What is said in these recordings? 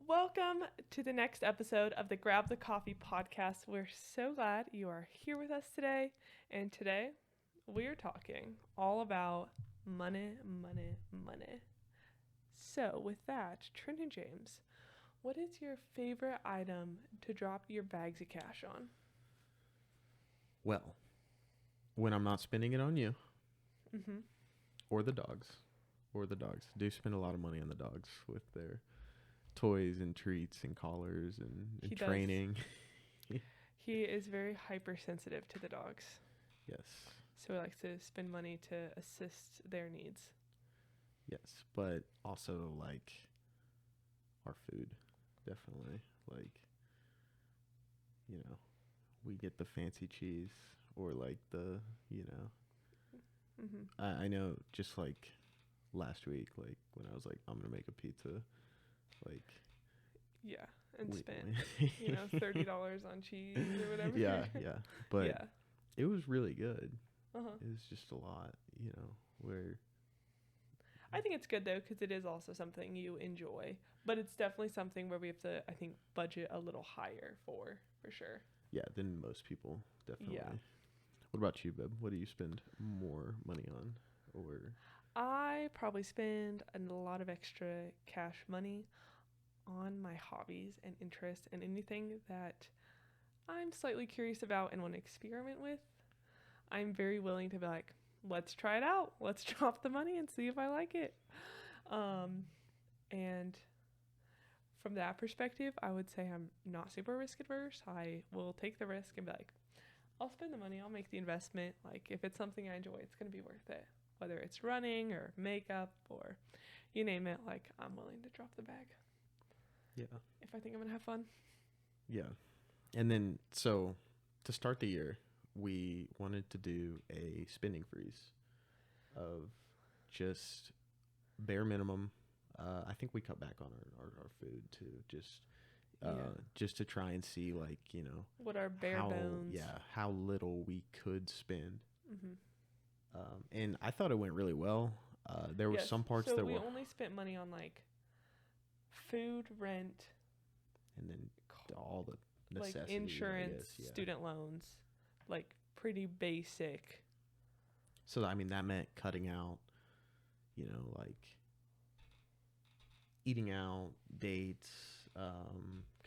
Welcome to the next episode of the Grab the Coffee podcast. We're so glad you are here with us today. And today we are talking all about money, money, money. So, with that, Trent and James, what is your favorite item to drop your bags of cash on? Well, when I'm not spending it on you Mm-hmm. or the dogs, do spend a lot of money on the dogs with their toys and treats and collars and He does. training. He is very hypersensitive to the dogs. Yes, So, he likes to spend money to assist their needs. yes, but also like our food, definitely. Like, we get the fancy cheese or like Mm-hmm. I know just like last week, like when I was like, I'm gonna make a pizza, like Yeah, and we, spent $30 on cheese or whatever. yeah, but Yeah. it was really good. Uh-huh. It was just a lot, where I think it's good though because it is also something you enjoy, but it's definitely something where we have to, I think, budget a little higher for sure. yeah, than most people, definitely. Yeah. What about you, Beb? What do you spend more money on? Or I probably spend a lot of extra cash money on my hobbies and interests and anything that I'm slightly curious about and want to experiment with. I'm very willing to be like, let's try it out. Let's drop the money and see if I like it. And from that perspective, I would say I'm not super risk adverse. I will take the risk and be like, I'll spend the money, I'll make the investment. Like, if it's something I enjoy, it's going to be worth it. Whether it's running or makeup or you name it, like, I'm willing to drop the bag. yeah, If I think I'm going to have fun. yeah. And then, so to start the year, we wanted to do a spending freeze of just bare minimum. I think we cut back on our food too, just to try and see, like, What are bare bones? how little we could spend. Mm-hmm. And I thought it went really well. There were some parts so that we were, only spent money on like food, rent, and then all the necessities, like insurance, I guess, yeah. student loans, like pretty basic. So I mean that meant cutting out, like eating out, dates,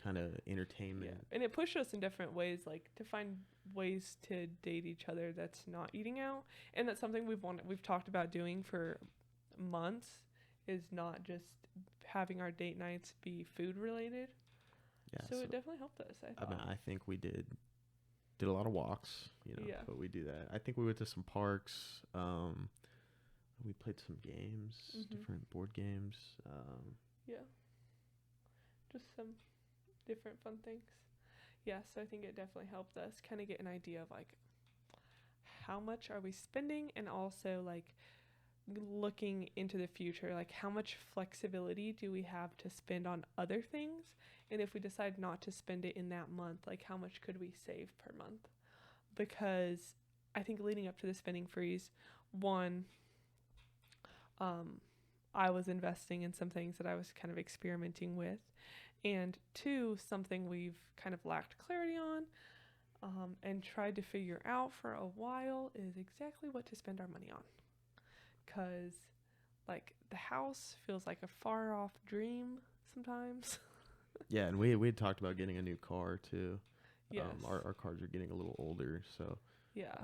kind of entertainment. Yeah, and it pushed us in different ways, like to find ways to date each other that's not eating out, and that's something we've talked about doing for months. Is not just having our date nights be food related. Yeah, So it definitely helped us. I thought. I think we did a lot of walks, Yeah. but we do that. I think we went to some parks. We played some games, different board games. Yeah. Just some different fun things. Yeah, so I think it definitely helped us kind of get an idea of like how much are we spending, and also like looking into the future, like how much flexibility do we have to spend on other things, and if we decide not to spend it in that month, like how much could we save per month? Because I think leading up to the spending freeze, one, I was investing in some things that I was kind of experimenting with, and two, something we've kind of lacked clarity on, and tried to figure out for a while is exactly what to spend our money on. Because, like, the house feels like a far off dream sometimes. Yeah, and we had talked about getting a new car too. Yes. Our cars are getting a little older, so Yeah.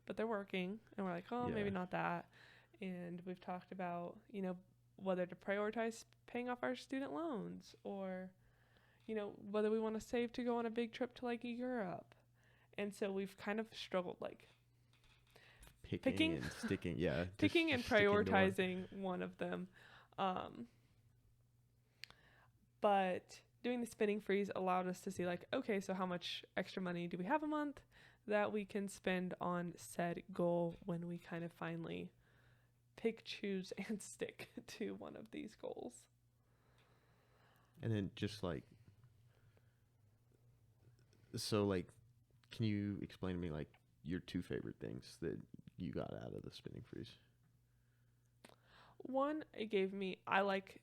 But they're working, and we're like, oh, Yeah. maybe not that. And we've talked about, whether to prioritize paying off our student loans, or, whether we want to save to go on a big trip to like Europe. And so we've kind of struggled, like, picking and sticking, yeah, picking and sticking to one. prioritizing one of them. But doing the spending freeze allowed us to see, like, okay, so how much extra money do we have a month that we can spend on said goal when we kind of finally pick, choose, and stick to one of these goals. And then just like, so like, can you explain to me like your two favorite things that you got out of the spending freeze? One, it gave me, I like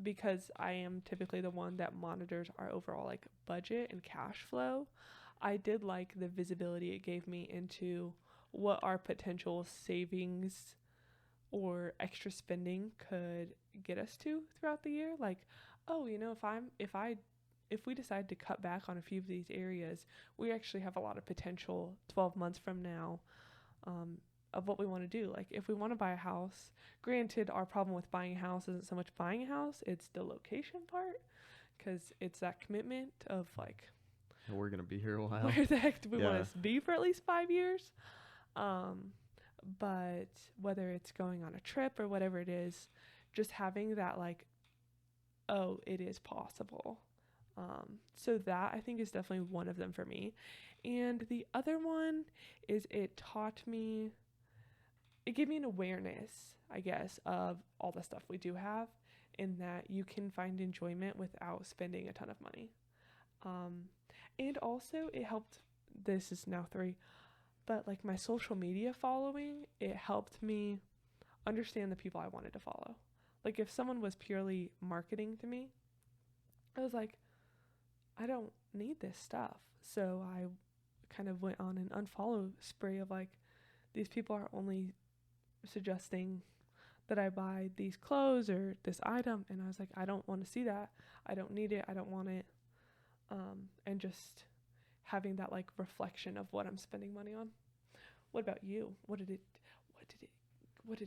because I am typically the one that monitors our overall like budget and cash flow, I did like the visibility it gave me into what our potential savings or extra spending could get us to throughout the year. Like, oh, if we decide to cut back on a few of these areas, we actually have a lot of potential 12 months from now, of what we want to do. Like, if we want to buy a house, granted, our problem with buying a house isn't so much buying a house, it's the location part, because it's that commitment of like, We're gonna be here a while. where the heck do we want Yeah. to be for at least 5 years? But whether it's going on a trip or whatever it is, just having that like, oh, it is possible. So that I think is definitely one of them for me. And the other one is it gave me an awareness, I guess, of all the stuff we do have, in that you can find enjoyment without spending a ton of money. And also it helped, this is now 3, but like my social media following, it helped me understand the people I wanted to follow. Like if someone was purely marketing to me, I was like, I don't need this stuff. So I kind of went on an unfollow spree of like, these people are only suggesting that I buy these clothes or this item. And I was like, I don't want to see that. I don't need it. I don't want it. And just having that like reflection of what I'm spending money on. What about you? What did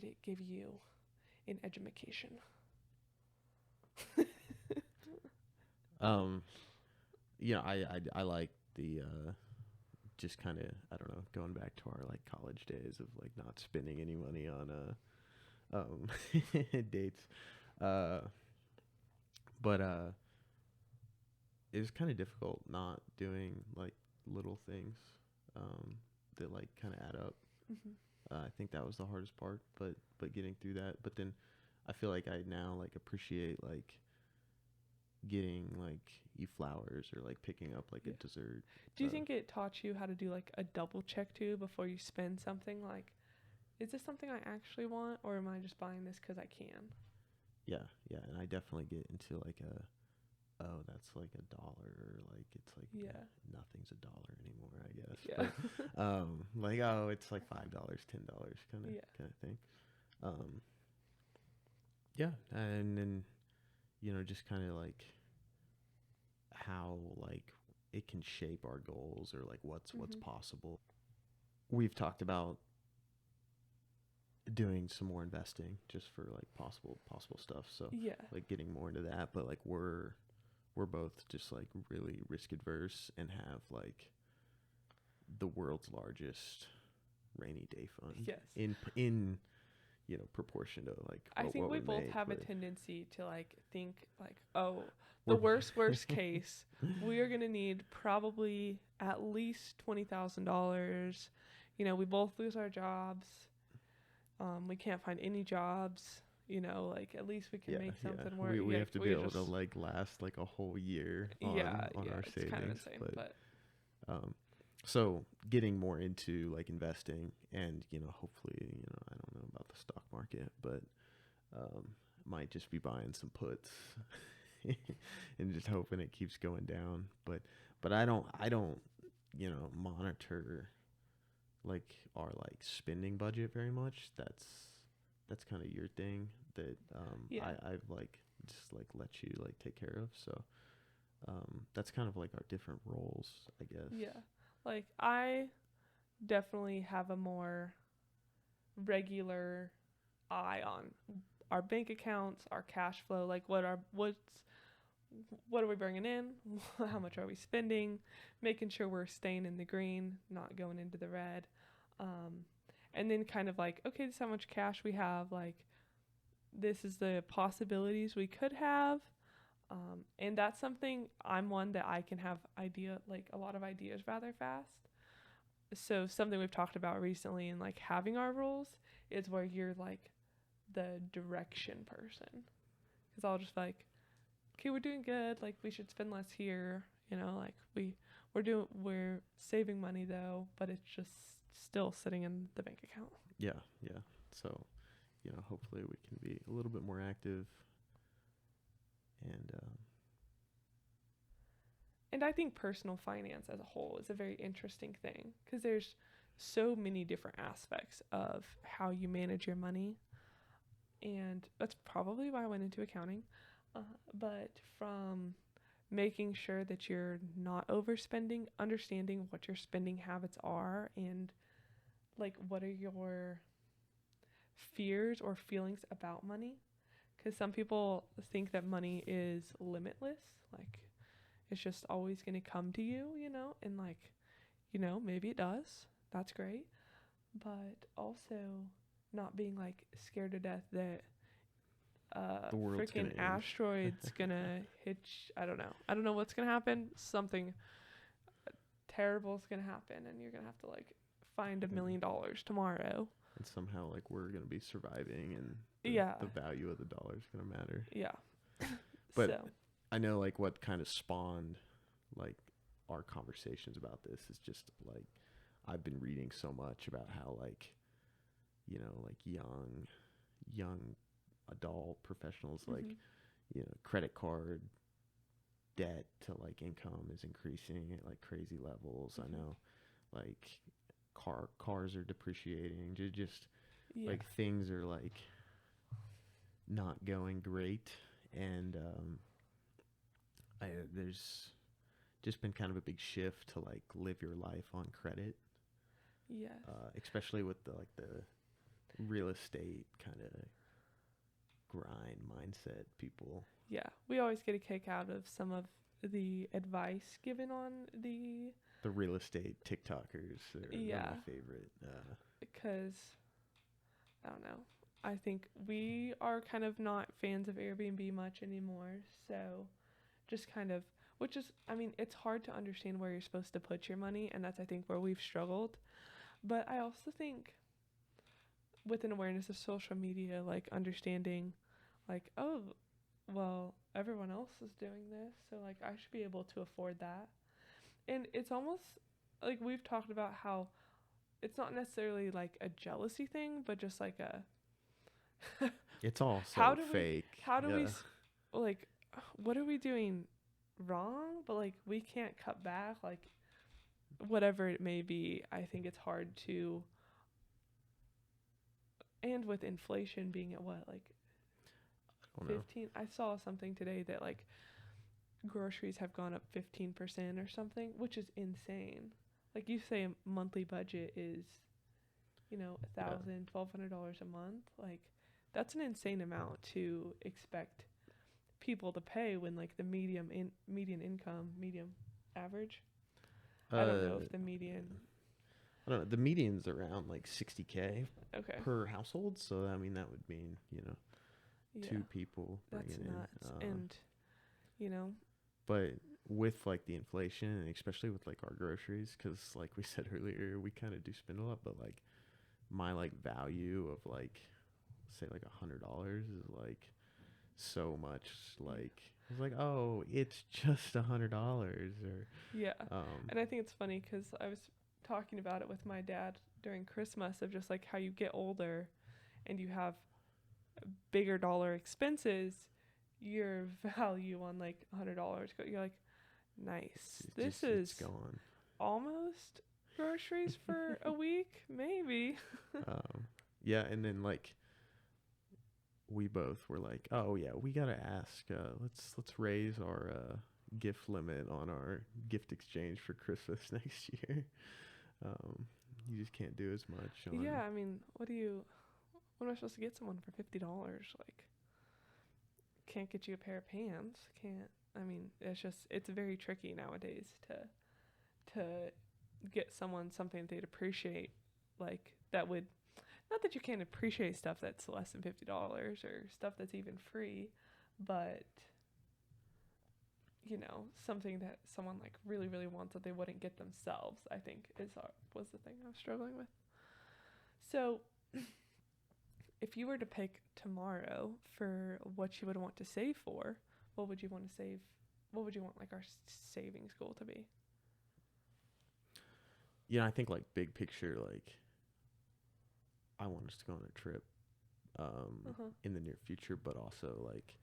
it give you in education? I like the just kind of, I don't know, going back to our like college days of like not spending any money on dates, but it was kind of difficult not doing like little things that like kind of add up. I think that was the hardest part, but getting through that. But then I feel like I now like appreciate like getting like you flowers or like picking up like a dessert. Do you think it taught you how to do like a double check too before you spend something? Like, is this something I actually want, or am I just buying this because I can? Yeah, and I definitely get into like oh, that's like $1, or like it's like nothing's $1 anymore, I guess. Yeah. But like, oh, it's like $5, $10 kind of thing. Yeah, and then just kind of like how like it can shape our goals or like what's possible. We've talked about doing some more investing just for like possible stuff. So like getting more into that, but like we're both just like really risk adverse and have like the world's largest rainy day fund. Yes. In proportion to like I think what we both make, have a but tendency to like think like, oh, the worst case, we are gonna need probably at least $20,000. We both lose our jobs. We can't find any jobs. Like at least we can make something work. We have to be able to like last like a whole year on our it's savings. Kind of insane, but so getting more into like investing and hopefully I don't know about the stock market, but might just be buying some puts and just hoping it keeps going down. But I don't monitor like our like spending budget very much. That's kind of your thing that I've like just like let you like take care of. So that's kind of like our different roles, I guess. Yeah. Like I definitely have a more regular eye on our bank accounts, our cash flow, like what are we bringing in? How much are we spending? Making sure we're staying in the green, not going into the red. And then kind of like, okay, this is how much cash we have. Like, this is the possibilities we could have. And that's something, I'm one that I can have a lot of ideas rather fast. So something we've talked about recently in like having our rules is where you're like the direction person. Because I'll just like, okay, we're doing good. Like we should spend less here. Like we're saving money though, but it's just still sitting in the bank account. Yeah. So, hopefully we can be a little bit more active And And I think personal finance as a whole is a very interesting thing because there's so many different aspects of how you manage your money. And that's probably why I went into accounting. But from making sure that you're not overspending, understanding what your spending habits are, and like what are your fears or feelings about money. Because some people think that money is limitless. Like, it's just always going to come to you, and like, maybe it does. That's great. But also not being like scared to death that the world's freaking gonna end. asteroid's gonna hit. I don't know. I don't know what's gonna happen. Something terrible's gonna happen, and you're gonna have to like find $1 million tomorrow. And somehow, like, we're gonna be surviving, and Yeah. the value of the dollar is gonna matter. Yeah. But so. I know, like, what kind of spawned, like, our conversations about this is just like I've been reading so much about how, like, like young adult professionals, like, credit card debt to like income is increasing at like crazy levels. I know, like, cars are depreciating. Just like things are like not going great, and there's just been kind of a big shift to like live your life on credit. Yes. Especially with the real estate kind of grind mindset people. Yeah, we always get a kick out of some of the advice given on the real estate TikTokers. They're my favorite. Because I don't know. I think we are kind of not fans of Airbnb much anymore. So just kind of, which is, I mean, it's hard to understand where you're supposed to put your money. And that's, I think, where we've struggled. But I also think with an awareness of social media, like understanding, like, oh, well, everyone else is doing this. So, like, I should be able to afford that. And it's almost like we've talked about how it's not necessarily like a jealousy thing, but just like a it's all so fake. How do we like, what are we doing wrong? But like we can't cut back, like whatever it may be. I think it's hard to, and with inflation being at what, like 15, I saw something today that like groceries have gone up 15% or something, which is insane. Like you say, a monthly budget is, $1,000, $1,200 a month. Like that's an insane amount to expect people to pay when like the median average. I don't know if the median. I don't know. The median's around like $60K per Okay. household. So I mean that would mean two people That's bringing nuts. in. And But with like the inflation, and especially with like our groceries, because like we said earlier, we kind of do spend a lot. But like my like value of like say like $100 is like so much. Like it's like, oh, it's just $100 or yeah. And I think it's funny because I was talking about it with my dad during Christmas of just like how you get older and you have bigger dollar expenses, your value on like $100 you're like, nice, this is gone. Almost groceries for a week, maybe. Yeah, and then like we both were like, oh yeah, we gotta ask, let's raise our gift limit on our gift exchange for Christmas next year. You just can't do as much on. Yeah, I mean, what am I supposed to get someone for $50? Like, can't get you a pair of pants. I mean, it's very tricky nowadays to get someone something they'd appreciate, like that would, not that you can't appreciate stuff that's less than $50 or stuff that's even free, but something that someone like really, really wants that they wouldn't get themselves, I think was the thing I was struggling with. So if you were to pick tomorrow for what you would want to save for, what would you want to save? What would you want like our savings goal to be? I think like big picture, like I want us to go on a trip in the near future, but also like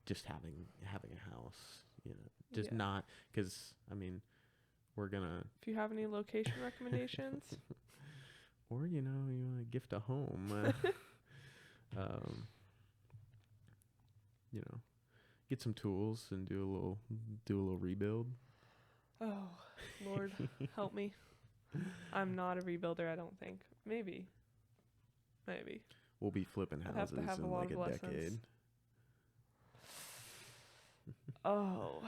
just having a house, you know, just Yeah. not, because I mean, we're gonna, If you have any location recommendations, or you know, you want to gift a home, um, you know, get some tools and do a little rebuild. oh Lord, help me. I'm not a rebuilder. I don't think. Maybe. We'll be flipping I'd have houses to have a in lot like of a lessons. decade. Oh,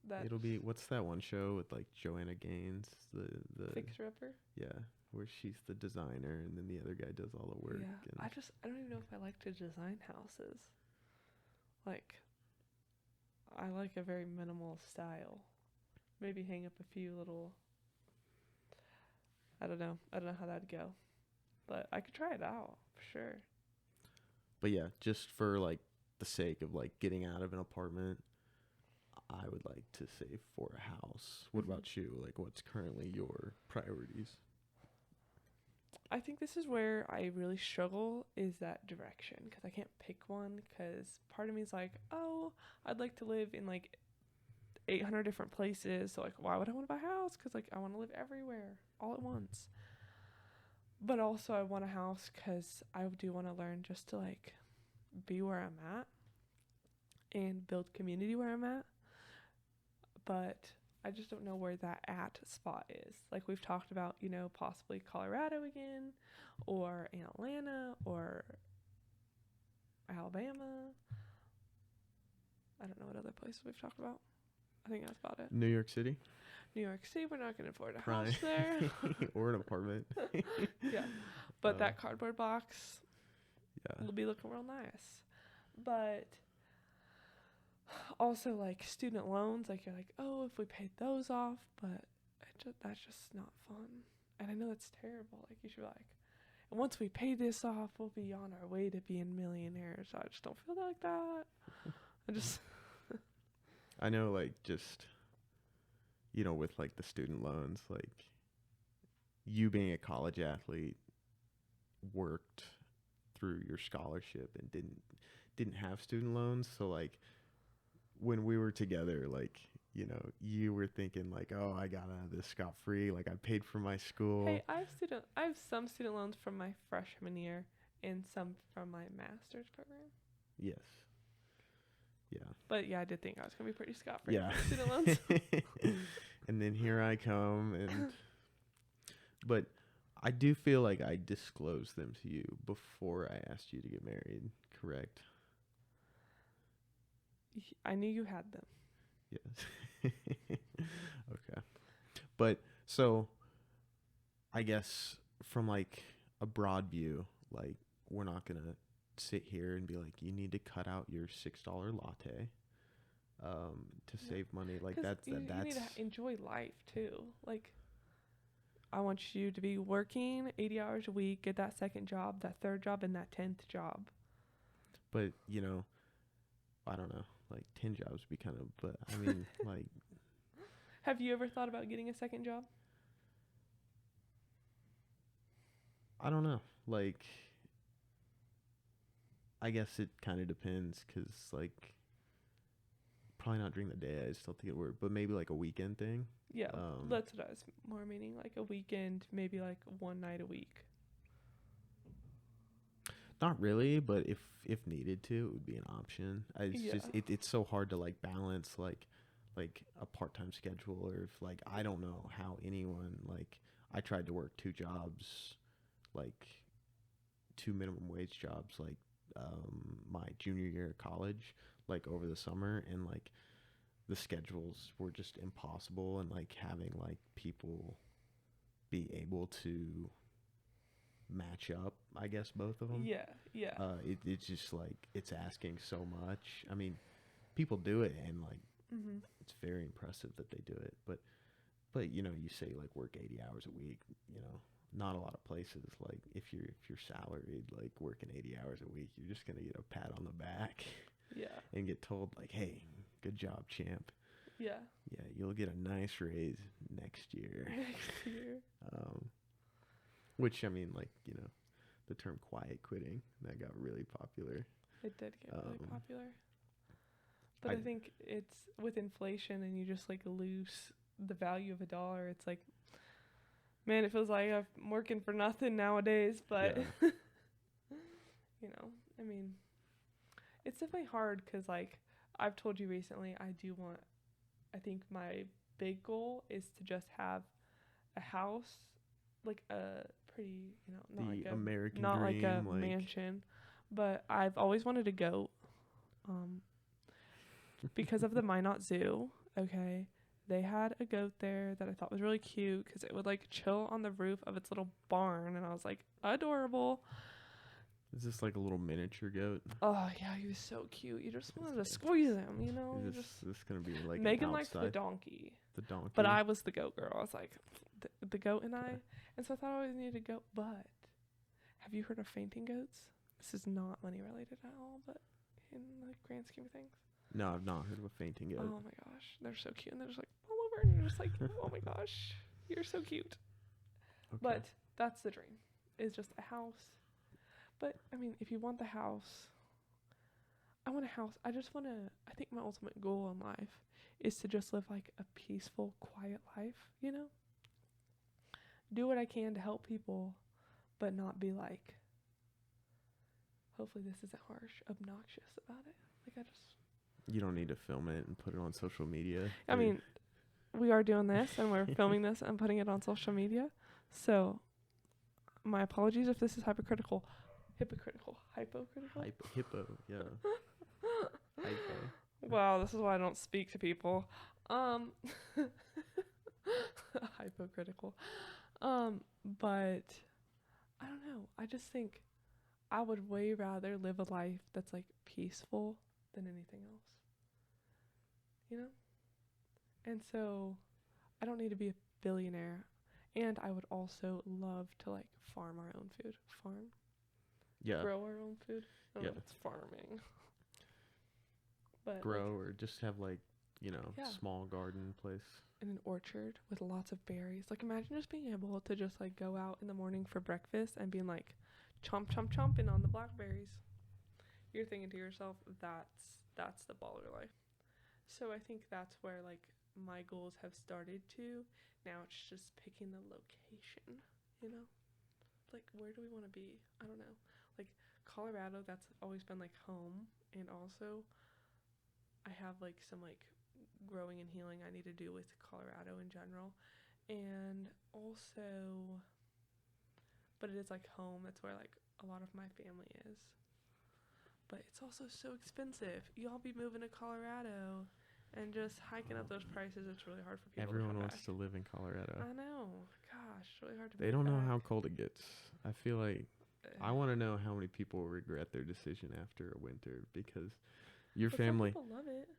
that It'll be, what's that one show with like Joanna Gaines, the fixer upper. yeah, where she's the designer and then the other guy does all the work. Yeah, And I don't even know if I like to design houses. Like, I like a very minimal style. Maybe hang up a few little. I don't know how that'd go, but I could try it out for sure. but yeah, just for like the sake of like getting out of an apartment, I would like to save for a house. What Mhm. about you? Like, what's currently your priorities? I think this is where I really struggle is that direction because I can't pick one because part of me is like, oh, I'd like to live in like 800 different places. So like, why would I want to buy a house? Because like I want to live everywhere all at once. But also I want a house because I do want to learn just to like be where I'm at and build community where I'm at. But I just don't know where that at spot is. Like we've talked about, you know, possibly Colorado again, or in Atlanta, or Alabama. I don't know what other places we've talked about. I think that's about it. New York City, New York City, we're not going to afford a Prime. house there. Or an apartment. Yeah, but Uh, that cardboard box Yeah. will be looking real nice. But also, like student loans, like you're like, oh, if we paid those off, but that's just not fun. And I know that's terrible. Like you should be like, and once we pay this off, we'll be on our way to being millionaires. I just don't feel like that. I just I know, like, just, you know, with like the student loans, like you being a college athlete worked through your scholarship and didn't have student loans. So like when we were together, like, you know, you were thinking like, oh, I got out of this scot free. Like I paid for my school. hey, I have some student loans from my freshman year and some from my master's program. Yes. Yeah. But yeah, I did think I was gonna be pretty scot free Yeah. from student loans. And then here I come, but I do feel like I disclosed them to you before I asked you to get married, correct? I knew you had them. Yes. Okay. But so I guess from like a broad view, like we're not going to sit here and be like, you need to cut out your $6 latte to Yeah. save money. Like 'Cause that's you need to enjoy life too. Like I want you to be working 80 hours a week, get that second job, that third job, and that 10th job. But, you know, I don't know, like 10 jobs would be kind of, but I mean, like, Have you ever thought about getting a second job? I don't know. Like, I guess it kind of depends because, like, probably not during the day. I still think it work, but maybe like a weekend thing. Yeah, that's what I was more meaning. Like a weekend, maybe like one night a week. Not really, but if needed to, it would be an option. It's Yeah. just it's so hard to like balance like a part-time schedule, or if like I don't know how anyone, like I tried to work two jobs, like two minimum wage jobs, like my junior year of college, like over the summer, and like the schedules were just impossible, and like having like people be able to match up, I guess both of them. Yeah, yeah. It's just like it's asking so much. I mean, people do it, and like Mhm. it's very impressive that they do it. But you know, you say like work 80 hours a week. You know, not a lot of places, like if you're salaried, like working 80 hours a week, you're just gonna get a pat on the back Yeah. and get told like, hey, good job, champ. Yeah. Yeah, you'll get a nice raise next year. Next year. Which, I mean, like, you know, the term quiet quitting, that got really popular. It did get really popular. But I think it's with inflation and you just like lose the value of a dollar. It's like, man, it feels like I'm working for nothing nowadays. But, Yeah. you know, I mean, it's definitely hard because, like, I've told you recently, I think my big goal is to just have a house, like a pretty, The American not like a dream, like mansion, but I've always wanted a goat, um, because of the Minot Zoo. Okay, they had a goat there that I thought was really cute because it would like chill on the roof of its little barn, and I was like, adorable. is this like a little miniature goat? Oh yeah, he was so cute. You just wanted to Is squeeze him, you know. this this gonna be like Megan an liked the outside donkey, the donkey? but I was the goat girl. I was like, the goat and I, and so I thought I always needed a goat. But have you heard of fainting goats? This is not money related at all, but in the grand scheme of things. No, I've not heard of a fainting goat. Oh my gosh, they're so cute, and they're just like all over, and you're just like, oh my gosh, you're so cute. Okay. But that's the dream, is just a house. But I mean, if you want the house, I want a house. I think my ultimate goal in life is to just live like a peaceful, quiet life, you know? Do what I can to help people, but not be like, hopefully this isn't harsh, obnoxious about it. Like You don't need to film it and put it on social media. I mean, we are doing this and we're filming this and putting it on social media. So my apologies if this is hypocritical. Hypocritical. Hippo, yeah. Hypo. Wow, this is why I don't speak to people. Hypocritical. But I don't know. I just think I would way rather live a life that's like peaceful than anything else. You know? And so I don't need to be a billionaire. And I would also love to like farm our own food. Yeah. Grow our own food. I don't know Yeah. if it's farming. But Grow or just have like, Yeah. small garden place. in an orchard with lots of berries. Like imagine just being able to just like go out in the morning for breakfast and being like chomp chomp chomping on the blackberries. You're thinking to yourself, that's the baller life. So I think that's where like my goals have started to. Now it's just picking the location, you know? Like where do we want to be? I don't know. Like Colorado, that's always been like home, and also I have like some like growing and healing I need to do with Colorado in general. And also, but it is like home. That's where like a lot of my family is. But it's also so expensive. Y'all be moving to Colorado and just hiking up those prices. It's really hard for people Everyone to come wants back. to live in Colorado. I know. Gosh, it's really hard to They move don't know back. how cold it gets. I feel like I want to know how many people regret their decision after a winter because your But family. some people love it.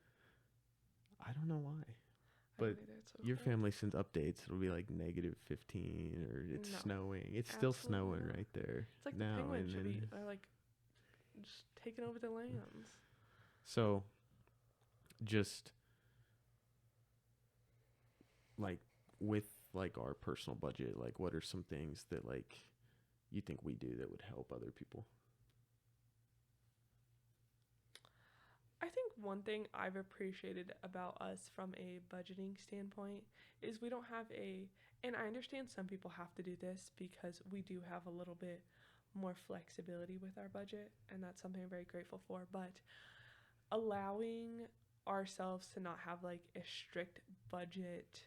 I don't know why. I don't But either. It's so Your cold. family sends updates. It'll be like -15 or it's No. snowing. It's still Absolutely snowing not. right there It's like now. the penguins And should be then, are like just taking over the lands. so just like with like our personal budget, like what are some things that like you think we do that would help other people? I think one thing I've appreciated about us from a budgeting standpoint is we don't have and I understand some people have to do this because we do have a little bit more flexibility with our budget, and that's something I'm very grateful for, but allowing ourselves to not have like a strict budget,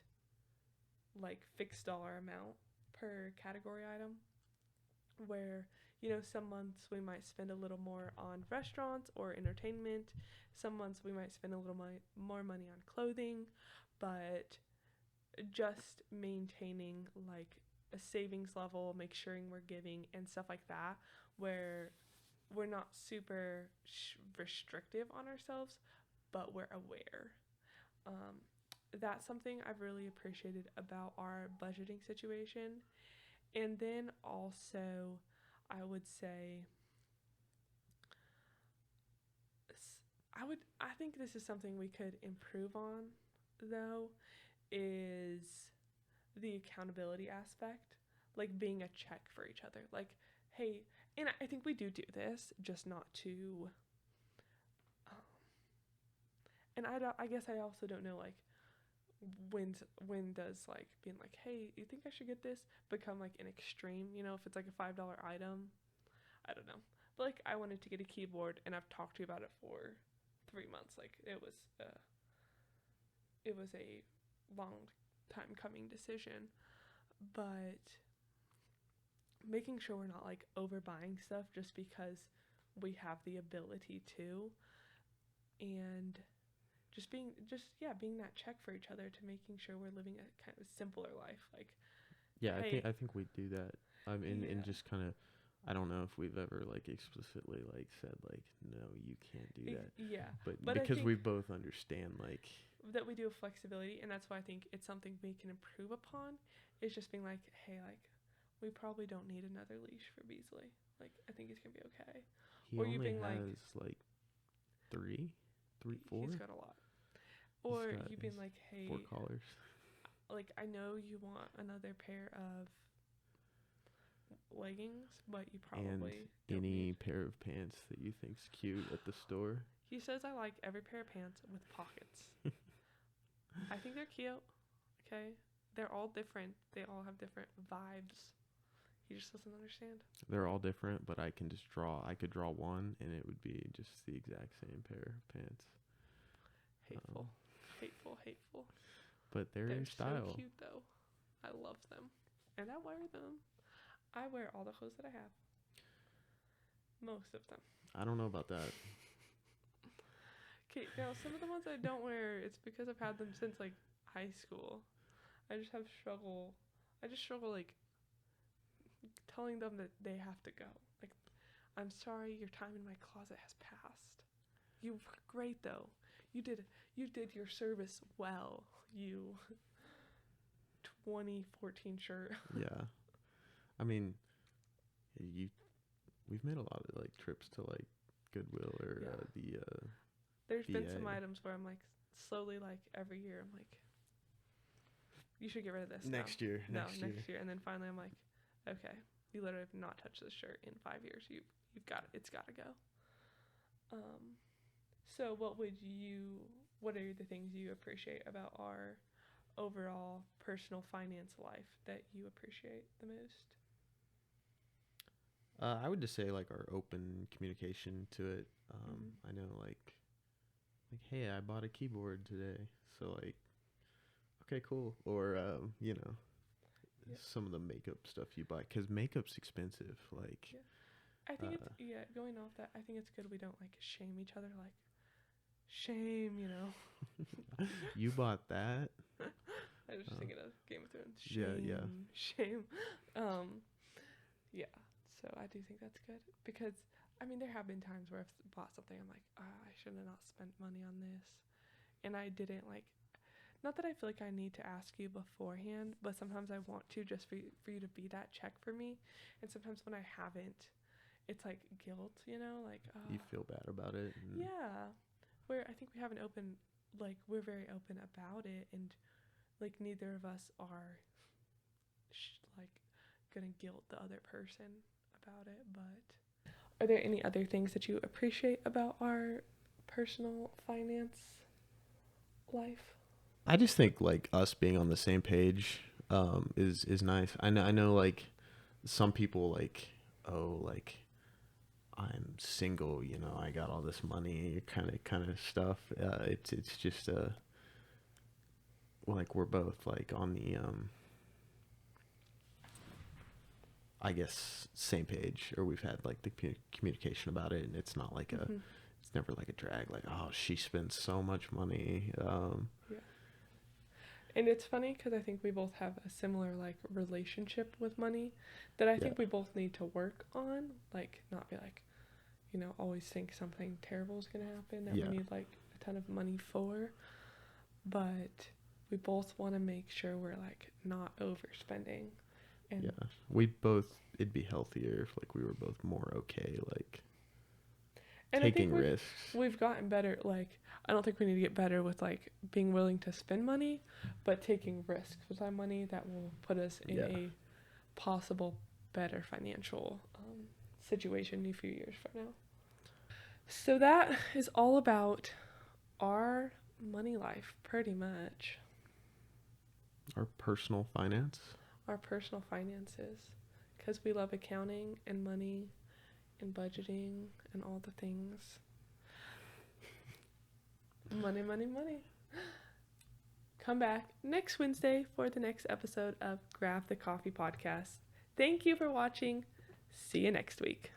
like fixed dollar amount per category item, where some months we might spend a little more on restaurants or entertainment, some months we might spend a little more money on clothing, but just maintaining like a savings level, make sure we're giving and stuff like that, where we're not super restrictive on ourselves, but we're aware. That's something I've really appreciated about our budgeting situation. And then also, I would say, I think this is something we could improve on, though, is the accountability aspect, like being a check for each other. Like, hey, and I think we do this, just not to and I guess I also don't know, like, when does, like, being like, hey, you think I should get this, become like an extreme, if it's like a $5 item. I don't know. But like, I wanted to get a keyboard, and I've talked to you about it for 3 months. Like, it was a long time coming decision, but making sure we're not like overbuying stuff just because we have the ability to, and being that check for each other, to making sure we're living a kind of simpler life. Like, Yeah, hey, I think we do that. And yeah, just kind of, I don't know if we've ever like explicitly like said like no, you can't do that. yeah, But but I because think we both understand like that we do have flexibility, and that's why I think it's something we can improve upon. Is just being like, hey, like, we probably don't need another leash for Beasley. Like, I think he's gonna be okay. he Or you only being like, has like three, four. he's got a lot. He's Or got you being like, hey, 4 collars. like, I know you want another pair of leggings, but you And probably don't any need. pair of pants that you think's cute at the store. He says I like every pair of pants with pockets. I think they're cute. Okay, they're all different. They all have different vibes. He just doesn't understand. They're all different, but I could draw one and it would be just the exact same pair of pants. Hateful, hateful, hateful. But they're in style. So cute though. I love them, and I wear them. I wear all the clothes that I have. Most of them. I don't know about that. Okay, now some of the ones I don't wear, it's because I've had them since like high school. I just have struggle. I just struggle like telling them that they have to go. Like, I'm sorry, your time in my closet has passed. You were great though. You did your service well. You 2014 shirt. Yeah. I mean, we've made a lot of like trips to like Goodwill or Yeah. There's been some VA. items where I'm like slowly, like, every year I'm like, you should get rid of this Next now. year. No, Next year. next year. And then finally I'm like, okay, you literally have not touched this shirt in 5 years. You've got it. It's got to go. So what are the things you appreciate about our overall personal finance life that you appreciate the most? I would just say like our open communication to it. I know like hey, I bought a keyboard today, so like okay, cool. Or Yeah. some of the makeup stuff you buy, because makeup's expensive. Like Yeah. I think going off that, I think it's good we don't like shame each other, like, shame, you bought that. I was just thinking of Game of Thrones. Yeah. Shame. Yeah. So I do think that's good, because I mean there have been times where I've bought something I'm like, I should have not spent money on this, and I didn't, like, not that I feel like I need to ask you beforehand, but sometimes I want to, just for you to be that check for me, and sometimes when I haven't, it's like guilt, like, You feel bad about it. yeah, where I think we have we're very open about it, and like neither of us are like gonna guilt the other person about it. But are there any other things that you appreciate about our personal finance life? I just think like us being on the same page is nice. I know like some people like, oh, like I'm single, I got all this money, kind of stuff. It's just like we're both like on the I guess same page, or we've had like the communication about it, and it's not like it's never like a drag, like, oh, she spends so much money. Yeah. And it's funny because I think we both have a similar like relationship with money that I think we both need to work on, like not be like, always think something terrible is going to happen that we need like a ton of money for, but we both want to make sure we're like not overspending. And It'd be healthier if like we were both more okay, like and taking I think risks. We've gotten better. Like, I don't think we need to get better with like being willing to spend money, but taking risks with our money that will put us in a possible better financial situation in a few years from now. So that is all about our money life, pretty much. Our personal finance. Our personal finances. Because we love accounting and money and budgeting and all the things. Money, money, money. Come back next Wednesday for the next episode of Grab the Coffee Podcast. Thank you for watching. See you next week.